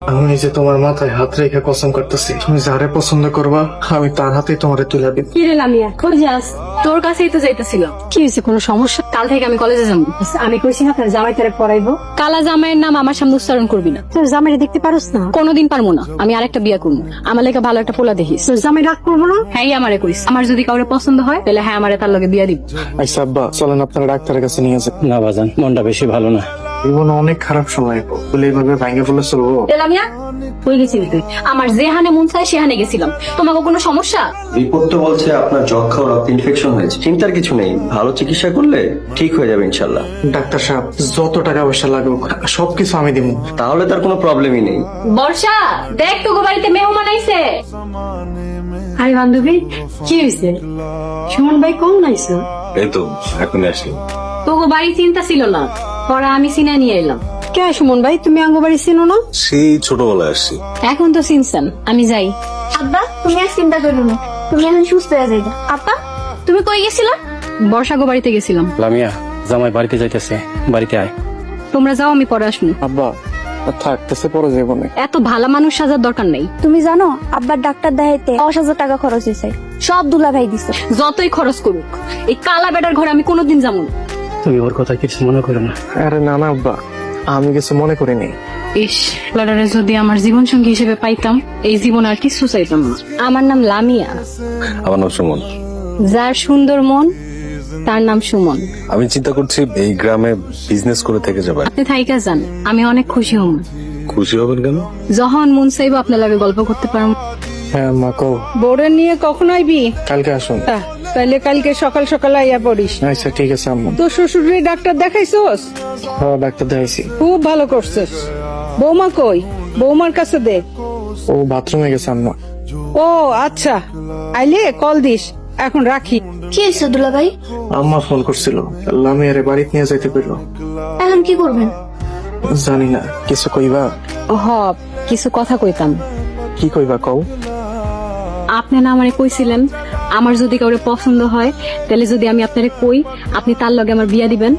আমি যে তোমার মাথায় হাত রেখে কসম করতেছি, তুমি যারে পছন্দ করবা আমি তার হাতেই তোমারে তুলে দিব। কি রে লামিয়া, কই যাস? তোর কাছেই তো যাইতেছিল। কি হয়েছে, কোনো সমস্যা? কাল থেকে আমি কলেজে যাবো। আমি কইছি না তোর জামাই তারে পড়াইবো। কালা জামাইয়ের নাম আমার সামনে উচ্চারণ করবি না। তোর জামাইরে দেখতে পারোস না? কোনোদিন পারবো না। আমি আরেকটা বিয়ে করবো। আমার লেগে ভালো একটা পোলা দেখিস। তোর জামাই রাগ করবো না? হ্যাঁ, আমারে কইস। আমার যদি কাউরে পছন্দ হয় তাহলে হ্যাঁ আমারে তার লগে বিয়ে দিব। আচ্ছা আব্বা, চলেন আপনারা ডাক্তারের কাছে নিয়ে যান। না বাজান, মনটা বেশি ভালো না। জীবনে অনেক খারাপ সময় বলে এইভাবে ভাঙ্গে বলে চলবো? লামিয়া, কই গেছিলি তুই? আমার যেহানে মন চায় সেহানে গেছিলাম। তোমাকে কোনো সমস্যা? রিপোর্ট তো বলছে আপনার যক্ষা ও রক্ত ইনফেকশন হয়েছে। চিন্তার কিছু নেই, ভালো চিকিৎসা করলে ঠিক হয়ে যাবে ইনশাল্লাহ। ডাক্তার সাহেব, যত টাকা পয়সা লাগুক সবকিছু আমি দিব। তাহলে তার কোনো প্রবলেমই নেই। বর্ষা, দেখ তোকে বাড়িতে মেহমান আইছে। আরে বান্ধবী, কি হয়েছে? সুমন ভাই কম নাইছে? এই তো এখন আসলি। তোকে বাড়ি চিন্তা ছিল না, পরে আমি চিনা নিয়ে এলাম। কে সুমন ভাই, তুমি আঙ্গ বাড়ি চিনো না? সেই ছোটবেলায় আসছি। এখন তো চিনছেন, আমি যাই। আব্বা, তুমি আর চিন্তা করো না, তুমি এখন সুস্থ হয়ে যাইবা। আপা, তুমি কই গেছিলা? বর্ষাগো বাড়িতে গেছিলাম। লামিয়া, জামাই বাড়িতে যাইতেছে, বাড়িতে আয়। তোমরা যাও, আমি পরে আসবো। আব্বা থাকতেছে পরে যাবো না। এত ভালো মানুষ সাজার দরকার নেই। তুমি জানো আব্বার ডাক্তার দেখাইতে 10,000 টাকা খরচ হয়েছে, সব দুলা ভাই দিছে। যতই খরচ করুক, এই কালা বেটার ঘরে আমি কোনোদিন যাবো না। তুমি ওর কথা কিছু মনে করো না। আরে না না আব্বা, আমি কিছু মনে করিনি। ইস, লাডারে যদি আমার জীবন সঙ্গী হিসেবে পাইতাম, এই জীবন আর কিছু চাইতাম না। আমার নাম লামিয়া। আমার নাম সুমন। যার সুন্দর মন তার নাম সুমন। আমি চিন্তা করছি এই গ্রামে বিজনেস করে থেকে যাবে। আপনি থাইকা যান, আমি অনেক খুশি হম। খুশি হবেন কেন? যখন মন চাইব আপনার লাগে গল্প করতে পারবো। হ্যাঁ মা কও। বোর্ডের নিয়ে কখন আইবি? কালকে আসুন। তাইলে কালকে সকাল সকাল আইয়া পড়িস। আচ্ছা ঠিক আছে আম্মু। তোর শ্বশুরের ডাক্তার দেখাইছোস? হ্যাঁ ডাক্তার দেখাইছি। খুব ভালো করছিস। বৌমা কই? বৌমার কাছে দে। ও বাথরুমে গেছে আম্মা। ও আচ্ছা, আইলে কল দিস। এখন রাখি। কি হয়েছে দুলা ভাই? আম্মা ফোন করছিল, লামিয়ারে বাড়িতে নিয়ে যাইতে পেল। এখন কি করবেন? জানি না, কিছু কইবা? হ, কিছু কথা কইতাম। কি কইবা কও? আপনি না আমারে কইছিলেন আমার যদি কাউরে পছন্দ হয় তাহলে যদি আমি আপনারে কই, আপনি তার লগে আমার বিয়া দিবেন।